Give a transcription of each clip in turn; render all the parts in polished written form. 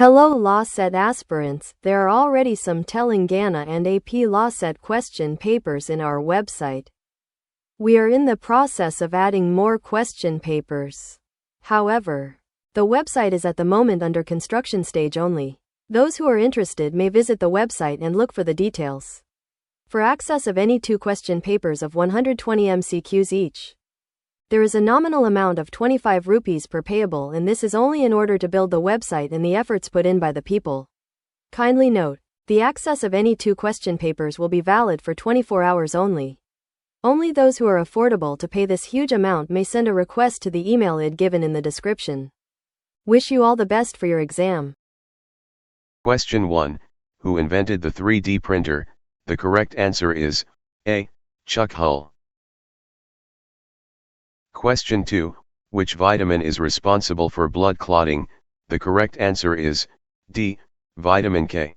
Hello Lawcet aspirants, there are already some Telangana and AP Lawcet question papers in our website. We are in the process of adding more question papers. However, the website is at the moment under construction stage only. Those who are interested may visit the website and look for the details. For access of any 2 question papers of 120 MCQs each, there is a nominal amount of 25 rupees per payable, and this is only in order to build the website and the efforts put in by the people. Kindly note, the access of any 2 question papers will be valid for 24 hours only. Only those who are affordable to pay this huge amount may send a request to the email ID given in the description. Wish you all the best for your exam. Question 1. Who invented the 3D printer? The correct answer is A. Chuck Hull. Question 2. Which vitamin is responsible for blood clotting? The correct answer is D. Vitamin K.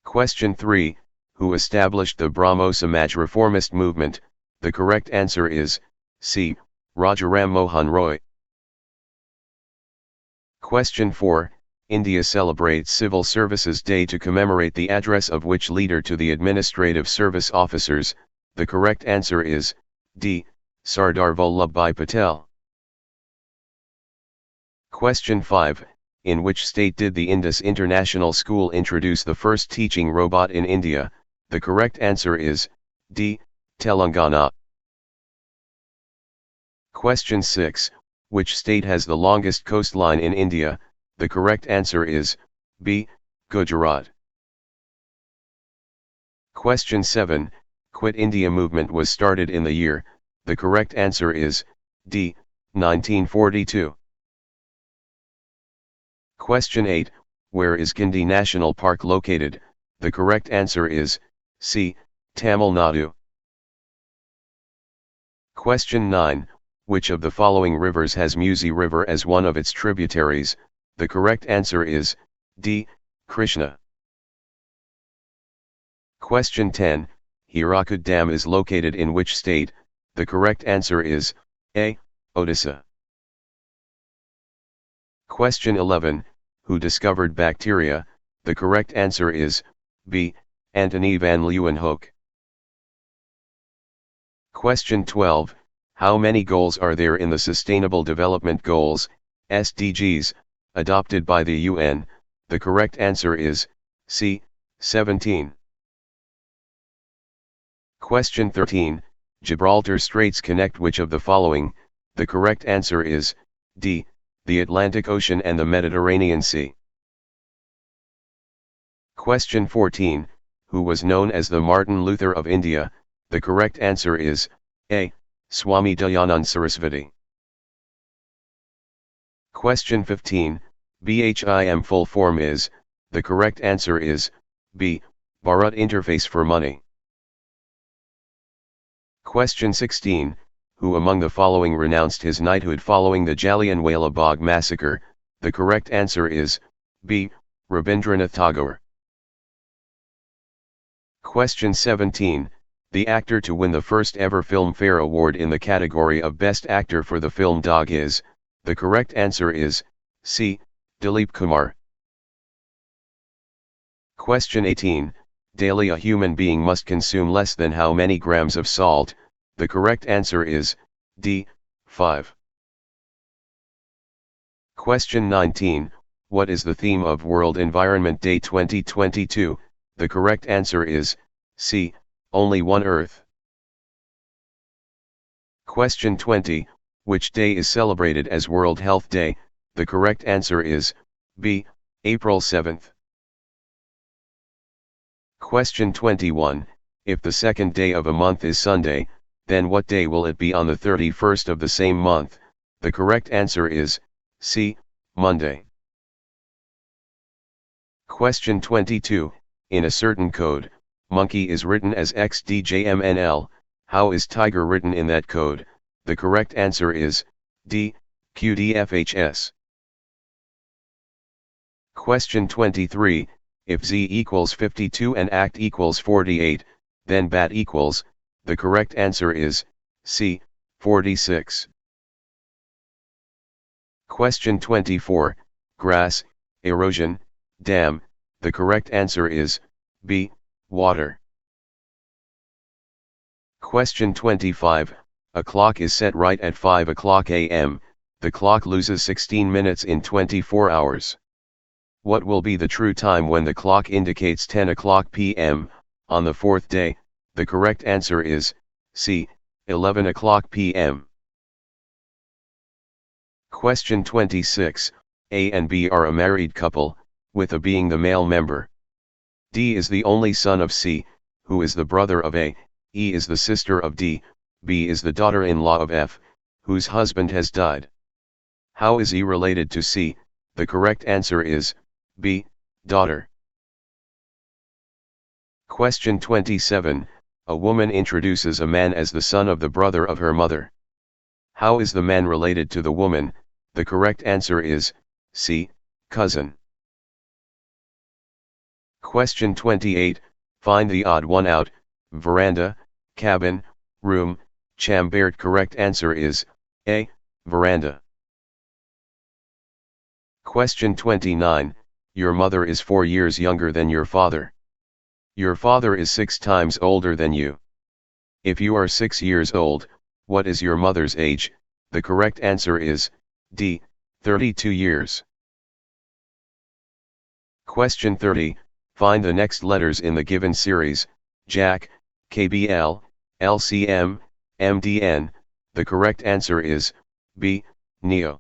Question 3. Who established the Brahmo Samaj reformist movement? The correct answer is C. Rajaram Mohan Roy. Question 4. India celebrates Civil Services Day to commemorate the address of which leader to the administrative service officers? The correct answer is D. Sardar Vallabhbhai Patel. Question 5. In which state did the Indus International School introduce the first teaching robot in India? The correct answer is D. Telangana. Question 6. Which state has the longest coastline in India? The correct answer is B. Gujarat. Question 7. Quit India movement was started in the year? The correct answer is D. 1942. Question 8. Where is Gindi National Park located? The correct answer is C. Tamil Nadu. Question 9. Which of the following rivers has Musi River as one of its tributaries? The correct answer is D. Krishna. Question 10. Hirakud Dam is located in which state? The correct answer is A. Odisha. Question 11. Who discovered bacteria? The correct answer is B. Antony van Leeuwenhoek. Question 12. How many goals are there in the Sustainable Development Goals, SDGs, adopted by the UN? The correct answer is C. 17. Question 13. Gibraltar Straits connect which of the following? The correct answer is D. The Atlantic Ocean and the Mediterranean Sea. Question 14. Who was known as the Martin Luther of India? The correct answer is A. Swami Dayanand Sarasvati. Question 15. BHIM full form is? The correct answer is B. Bharat Interface for Money. Question 16. Who among the following renounced his knighthood following the Jallianwala Bagh massacre? The correct answer is B. Rabindranath Tagore. Question 17. The actor to win the first ever Filmfare Award in the category of Best Actor for the film Dog is? The correct answer is C. Dilip Kumar. Question 18. Daily a human being must consume less than how many grams of salt? The correct answer is D. 5. Question 19. What is the theme of World Environment Day 2022? The correct answer is C. Only One Earth. Question 20. Which day is celebrated as World Health Day? The correct answer is B. April 7th. Question 21. If the second day of a month is Sunday, then what day will it be on the 31st of the same month? The correct answer is C. Monday. Question 22. In a certain code, monkey is written as XDJMNL, how is tiger written in that code? The correct answer is D. QDFHS. Question 23. If Z equals 52 and ACT equals 48, then BAT equals? The correct answer is C. 46. Question 24. grass, erosion, dam. The correct answer is B. Water. Question 25. A clock is set right at 5 o'clock a.m., the clock loses 16 minutes in 24 hours. What will be the true time when the clock indicates 10 o'clock p.m., on the fourth day? The correct answer is C. 11 o'clock p.m. Question 26. A and B are a married couple, with A being the male member. D is the only son of C, who is the brother of A, E is the sister of D, B is the daughter-in-law of F, whose husband has died. How is E related to C? The correct answer is B. Daughter. Question 27. A woman introduces a man as the son of the brother of her mother. How is the man related to the woman? The correct answer is C. Cousin. Question 28. Find the odd one out: veranda, cabin, room, chamber. Correct answer is A. Veranda. Question 29. Your mother is 4 years younger than your father. Your father is 6 times older than you. If you are 6 years old, what is your mother's age? The correct answer is D. 32 years. Question 30. Find the next letters in the given series: Jack, KBL, LCM, MDN. The correct answer is B. Neo.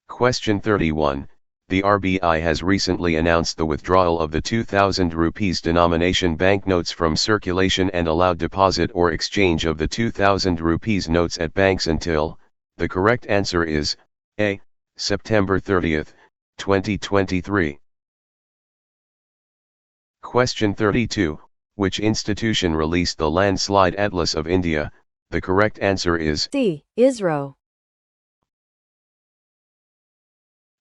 Question 31. The RBI has recently announced the withdrawal of the 2000 rupees denomination banknotes from circulation and allowed deposit or exchange of the 2000 rupees notes at banks until. The correct answer is A. September 30th, 2023. Question 32. Which institution released the landslide atlas of India? The correct answer is C. ISRO.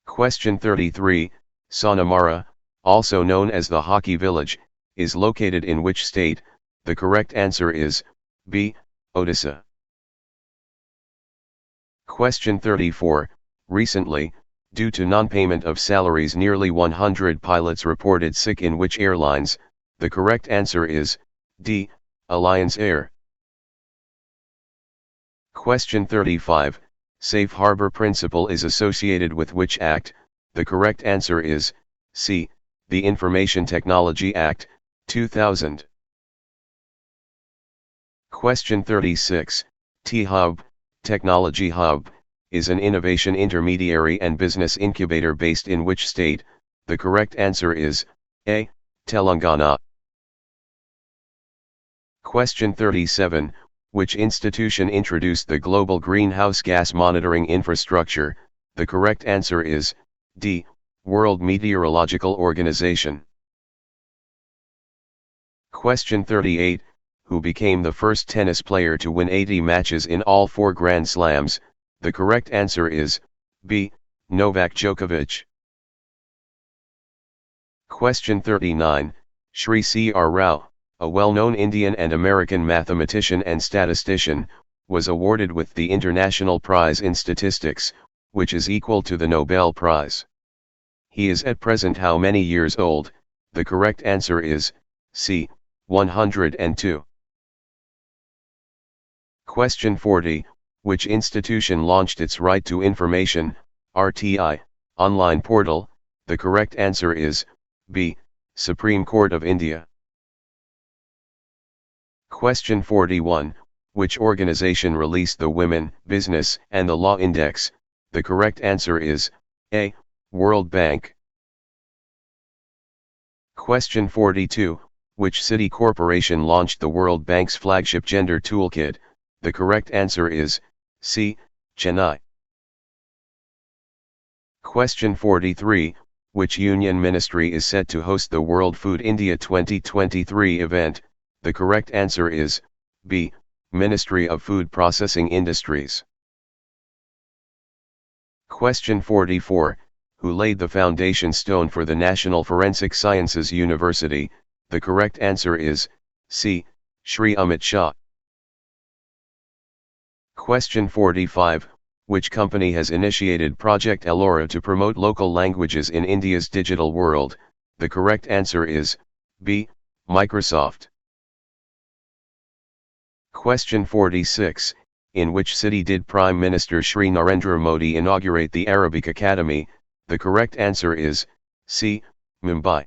Question 33. Sonamara, also known as the Hockey Village, is located in which state? The correct answer is B. Odisha. Question 34. Recently, due to non-payment of salaries, nearly 100 pilots reported sick in which airlines? The correct answer is D. Alliance Air. Question 35. Safe harbor principle is associated with which act? The correct answer is C. The Information Technology Act, 2000. Question 36. T-Hub, Technology Hub, is an innovation intermediary and business incubator based in which state? The correct answer is A. Telangana. Question 37. Which institution introduced the global greenhouse gas monitoring infrastructure? The correct answer is D. World Meteorological Organization. Question 38. Who became the first tennis player to win 80 matches in all 4 Grand Slams? The correct answer is B. Novak Djokovic. Question 39. Shri C.R. Rao, a well-known Indian and American mathematician and statistician, was awarded with the International Prize in Statistics, which is equal to the Nobel Prize. He is at present how many years old? The correct answer is C. 102. Question 40. Which institution launched its Right to Information, RTI, online portal? The correct answer is B. Supreme Court of India. Question 41. Which organization released the Women, Business, and the Law Index? The correct answer is A. World Bank. Question 42. Which city corporation launched the World Bank's flagship gender toolkit? The correct answer is C. Chennai. Question 43. Which union ministry is set to host the World Food India 2023 event? The correct answer is B. Ministry of Food Processing Industries. Question 44. Who laid the foundation stone for the National Forensic Sciences University? The correct answer is C. Shri Amit Shah. Question 45. Which company has initiated Project Ellora to promote local languages in India's digital world? The correct answer is B. Microsoft. Question 46. In which city did Prime Minister Shri Narendra Modi inaugurate the Arabic Academy? The correct answer is C. Mumbai.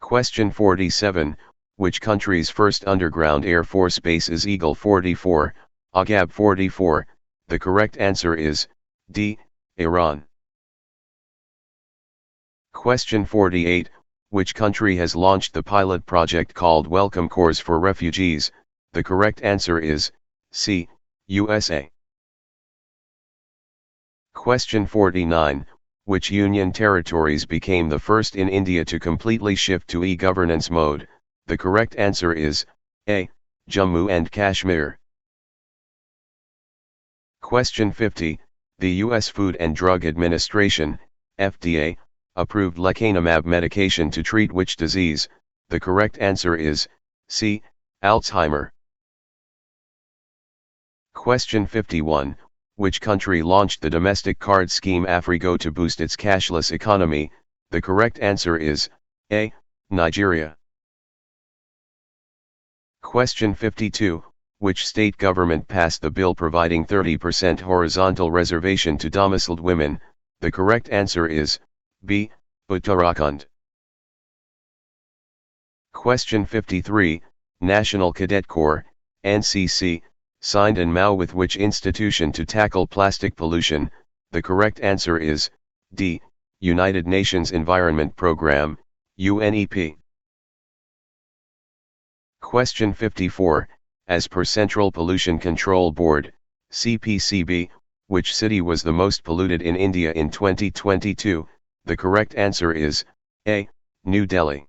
Question 47. Which country's first underground air force base is Eagle 44, Agab 44? The correct answer is D. Iran. Question 48. Which country has launched the pilot project called Welcome Course for Refugees? The correct answer is C. USA. Question 49. Which union territories became the first in India to completely shift to e-governance mode? The correct answer is A. Jammu and Kashmir. Question 50. The U.S. Food and Drug Administration, FDA, approved lecanemab medication to treat which disease? The correct answer is C. Alzheimer. Question 51. Which country launched the domestic card scheme Afrigo to boost its cashless economy? The correct answer is A. Nigeria. Question 52. Which state government passed the bill providing 30% horizontal reservation to domiciled women? The correct answer is B. Uttarakhand. Question 53. National Cadet Corps, NCC, signed an MOU with which institution to tackle plastic pollution? The correct answer is D. United Nations Environment Programme, UNEP. Question 54. As per Central Pollution Control Board, CPCB, which city was the most polluted in India in 2022? The correct answer is A. New Delhi.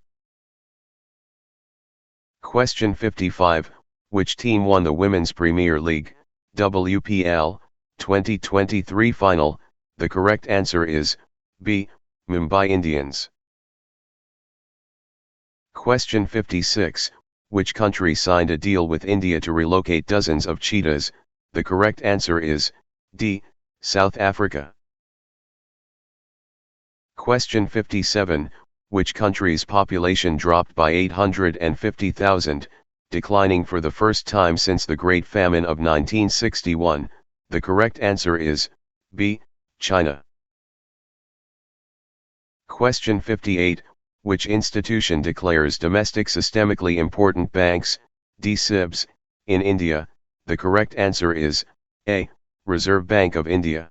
Question 55. Which team won the Women's Premier League, WPL, 2023 final? The correct answer is B. Mumbai Indians. Question 56. Which country signed a deal with India to relocate dozens of cheetahs? The correct answer is D. South Africa. Question 57. Which country's population dropped by 850,000, declining for the first time since the Great Famine of 1961? The correct answer is B. China. Question 58. Which institution declares domestic systemically important banks, DSIBs, in India? The correct answer is A. Reserve Bank of India.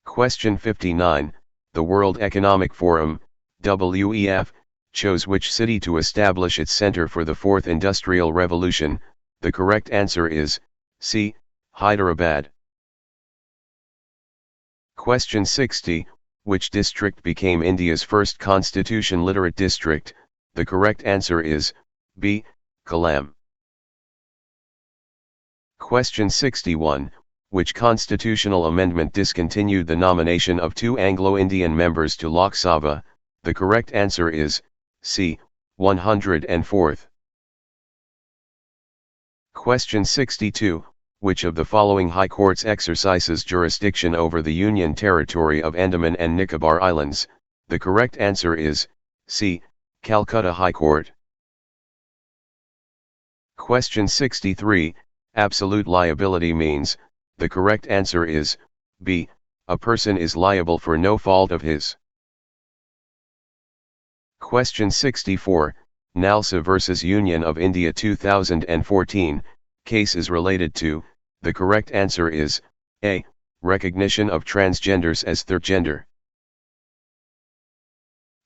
Question 59. The World Economic Forum, WEF, chose which city to establish its Center for the Fourth Industrial Revolution? The correct answer is C. Hyderabad. Question 60. Which district became India's first constitution-literate district? The correct answer is B. Kollam. Question 61. Which constitutional amendment discontinued the nomination of 2 Anglo-Indian members to Lok Sabha? The correct answer is C. 104th. Question 62. Which of the following high courts exercises jurisdiction over the Union Territory of Andaman and Nicobar Islands? The correct answer is C. Calcutta High Court. Question 63. Absolute liability means? The correct answer is B. A person is liable for no fault of his. Question 64. Nalsa vs. Union of India 2014, case is related to? The correct answer is A. Recognition of transgenders as third gender.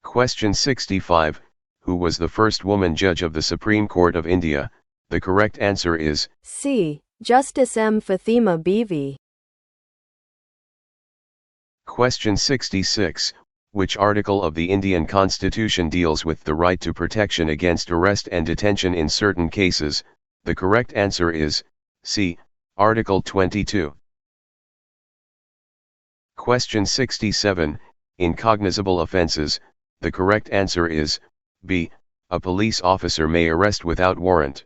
Question 65. Who was the first woman judge of the Supreme Court of India? The correct answer is C. Justice M. Fatima Bivi. Question 66. Which article of the Indian Constitution deals with the right to protection against arrest and detention in certain cases? The correct answer is C. Article 22. Question 67. In cognizable offenses, the correct answer is B. A police officer may arrest without warrant.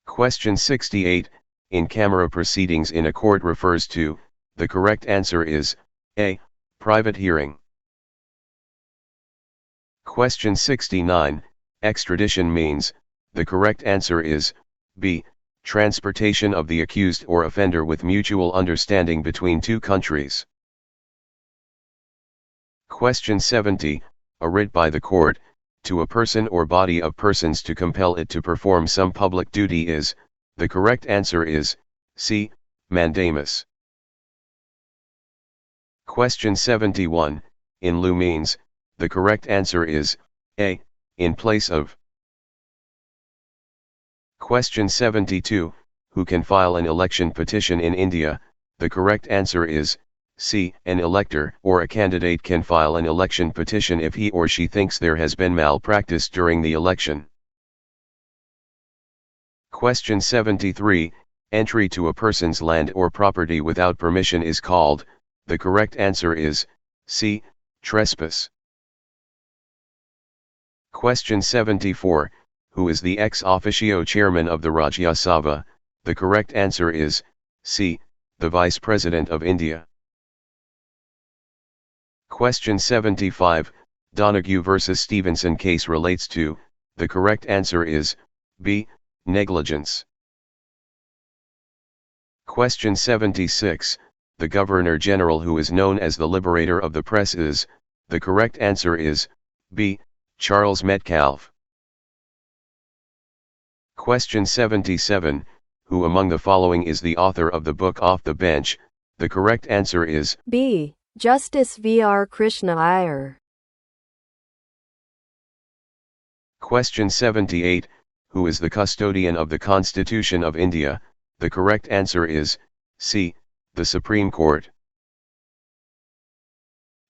Question 68, in-camera proceedings in a court refers to, the correct answer is, A. Private hearing. Question 69, extradition means, the correct answer is, B. Transportation of the accused or offender with mutual understanding between two countries. Question 70, a writ by the court, to a person or body of persons to compel it to perform some public duty is, the correct answer is, C. Mandamus. Question 71, in lieu means, the correct answer is, A. In place of. Question 72, who can file an election petition in India? The correct answer is, C. An elector or a candidate can file an election petition if he or she thinks there has been malpractice during the election. Question 73, entry to a person's land or property without permission is called, the correct answer is, C. Trespass. Question 74, who is the ex officio chairman of the Rajya Sabha? The correct answer is, C. The Vice President of India. Question 75, Donoghue vs. Stevenson case relates to, the correct answer is, B. Negligence. Question 76, the Governor General who is known as the Liberator of the Press is, the correct answer is, B. Charles Metcalfe. Question 77, who among the following is the author of the book Off the Bench? The correct answer is, B. Justice V.R. Krishna Iyer. Question 78, who is the custodian of the Constitution of India? The correct answer is, C. The Supreme Court.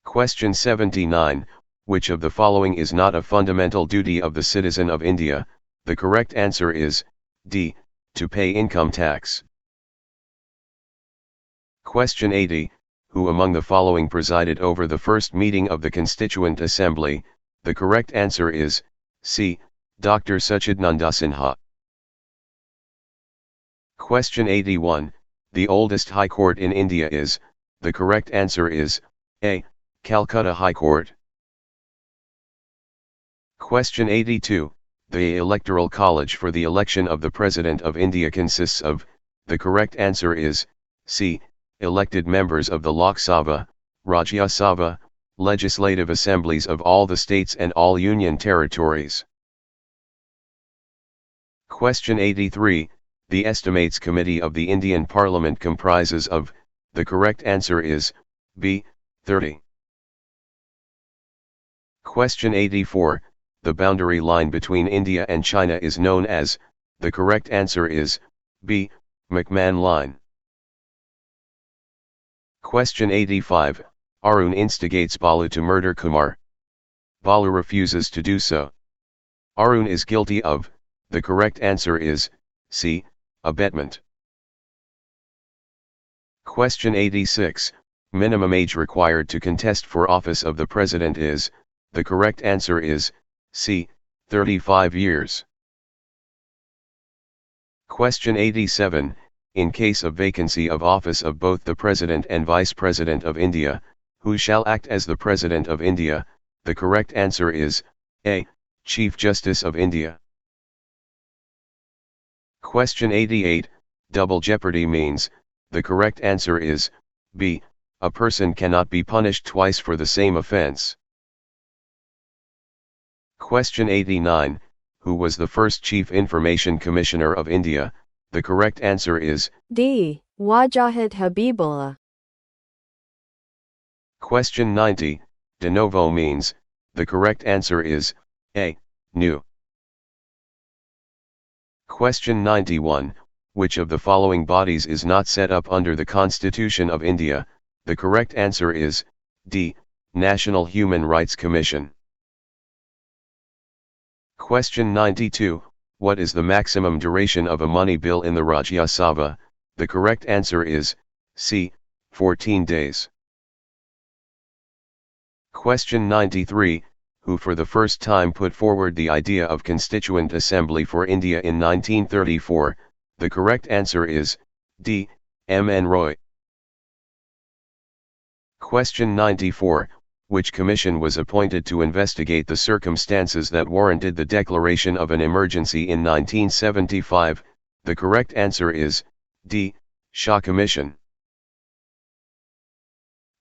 Question 79, which of the following is not a fundamental duty of the citizen of India? The correct answer is, D. To pay income tax. Question 80, who among the following presided over the first meeting of the Constituent Assembly? The correct answer is, C. Dr. Sachidnanda Sinha. Question 81, the oldest High Court in India is, the correct answer is, A. Calcutta High Court. Question 82, the Electoral College for the election of the President of India consists of, the correct answer is, C. Elected members of the Lok Sabha, Rajya Sabha, legislative assemblies of all the states and all union territories. Question 83, the Estimates Committee of the Indian Parliament comprises of, the correct answer is, B. 30. Question 84, the boundary line between India and China is known as, the correct answer is, B. McMahon Line. Question 85, Arun instigates Balu to murder Kumar. Balu refuses to do so. Arun is guilty of, the correct answer is, C. Abetment. Question 86, minimum age required to contest for office of the President is, the correct answer is, C. 35 years. Question 87, in case of vacancy of office of both the President and Vice President of India, who shall act as the President of India? The correct answer is, A. Chief Justice of India. Question 88, double jeopardy means, the correct answer is, B. A person cannot be punished twice for the same offense. Question 89, who was the first Chief Information Commissioner of India? The correct answer is, D. Wajahat Habibullah. Question 90, de novo means, the correct answer is, A. New. Question 91, which of the following bodies is not set up under the Constitution of India? The correct answer is, D. National Human Rights Commission. Question 92, what is the maximum duration of a money bill in the Rajya Sabha? The correct answer is, C. 14 days. Question 93, who for the first time put forward the idea of Constituent Assembly for India in 1934? The correct answer is D. M. N. Roy. Question 94. Which commission was appointed to investigate the circumstances that warranted the declaration of an emergency in 1975? The correct answer is D. Shah Commission.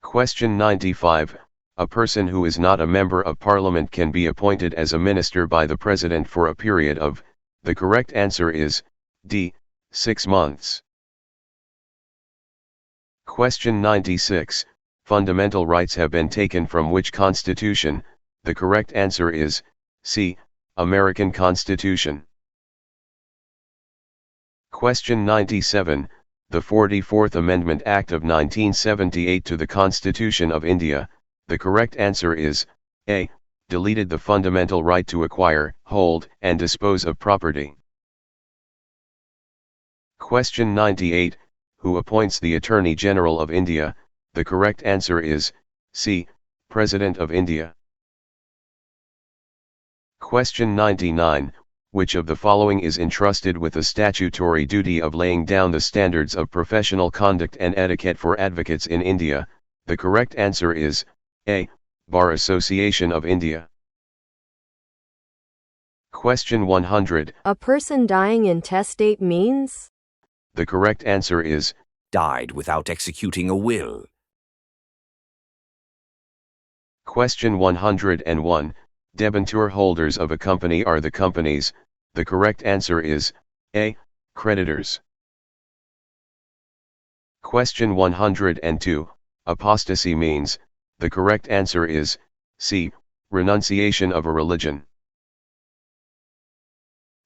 Question 95. A person who is not a member of parliament can be appointed as a minister by the president for a period of. The correct answer is D. 6 months. Question 96. Fundamental rights have been taken from which constitution? The correct answer is C. American Constitution. Question 97. The 44th Amendment Act of 1978 to the Constitution of India. The correct answer is A. Deleted the fundamental right to acquire, hold, and dispose of property. Question 98. Who appoints the Attorney General of India? The correct answer is C. President of India. Question 99. Which of the following is entrusted with the statutory duty of laying down the standards of professional conduct and etiquette for advocates in India? The correct answer is A. Bar Association of India. Question 100. A person dying intestate means? The correct answer is Died without executing a will. Question 101. Debenture holders of a company are the companies. The correct answer is A. Creditors. Question 102. Apostasy means. The correct answer is C. Renunciation of a religion.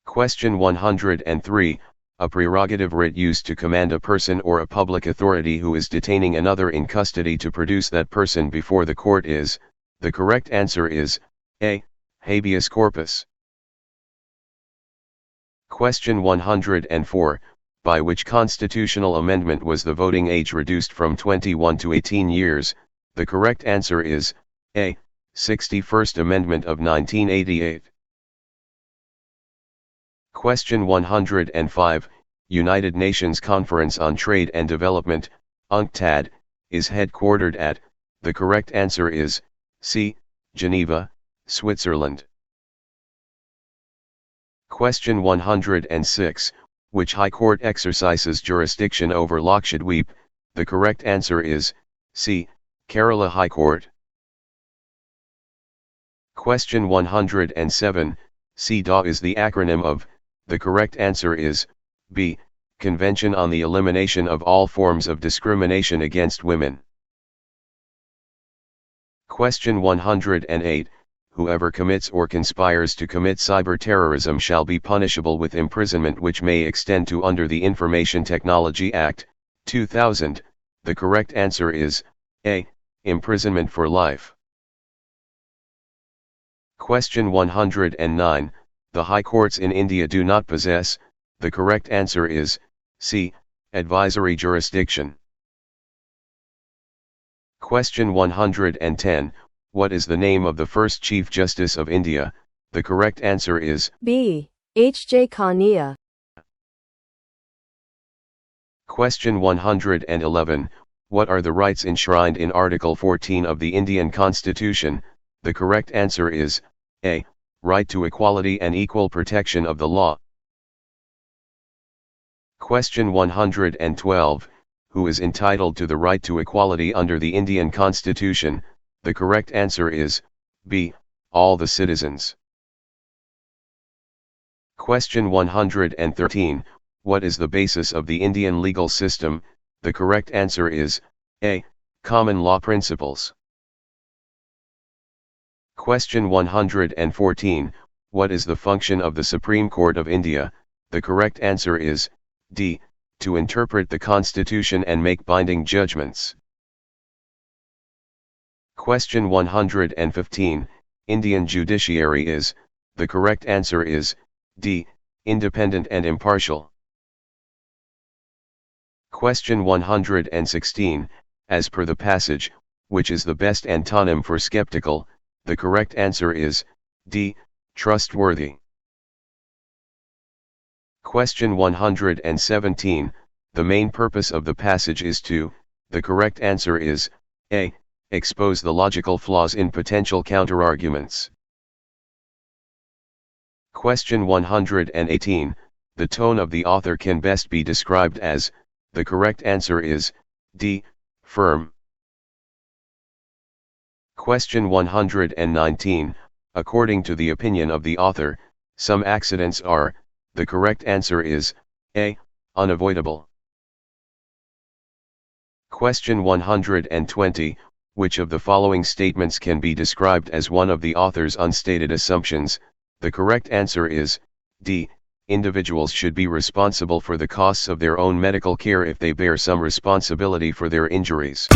Question 103. A prerogative writ used to command a person or a public authority who is detaining another in custody to produce that person before the court is. The correct answer is A. Habeas corpus. Question 104. By which constitutional amendment was the voting age reduced from 21 to 18 years? The correct answer is A. 61st Amendment of 1988. Question 105. United Nations Conference on Trade and Development, UNCTAD, is headquartered at. The correct answer is C. Geneva, Switzerland. Question 106. Which High Court exercises jurisdiction over Lakshadweep? The correct answer is C. Kerala High Court. Question 107. CEDAW is the acronym of. The correct answer is B. Convention on the Elimination of All Forms of Discrimination Against Women. Question 108. Whoever commits or conspires to commit cyber-terrorism shall be punishable with imprisonment which may extend to under the Information Technology Act, 2000. The correct answer is A. Imprisonment for life. Question 109. The High Courts in India do not possess. The correct answer is C. Advisory jurisdiction. Question 110. What is the name of the first Chief Justice of India? The correct answer is B. H.J. Khania. Question 111. What are the rights enshrined in Article 14 of the Indian Constitution? The correct answer is A. Right to equality and equal protection of the law. Question 112. Who is entitled to the right to equality under the Indian Constitution? The correct answer is B. All the citizens. Question 113. What is the basis of the Indian legal system? The correct answer is A. Common law principles. Question 114. What is the function of the Supreme Court of India? The correct answer is D. To interpret the Constitution and make binding judgments. Question 115. Indian judiciary is. The correct answer is D. Independent and impartial. Question 116. As per the passage, which is the best antonym for skeptical? The correct answer is D. Trustworthy. Question 117, the main purpose of the passage is to, the correct answer is, A. Expose the logical flaws in potential counterarguments. Question 118, the tone of the author can best be described as, the correct answer is, D. Firm. Question 119, according to the opinion of the author, some accidents are, the correct answer is, A. Unavoidable. Question 120, which of the following statements can be described as one of the author's unstated assumptions? The correct answer is, D. Individuals should be responsible for the costs of their own medical care if they bear some responsibility for their injuries.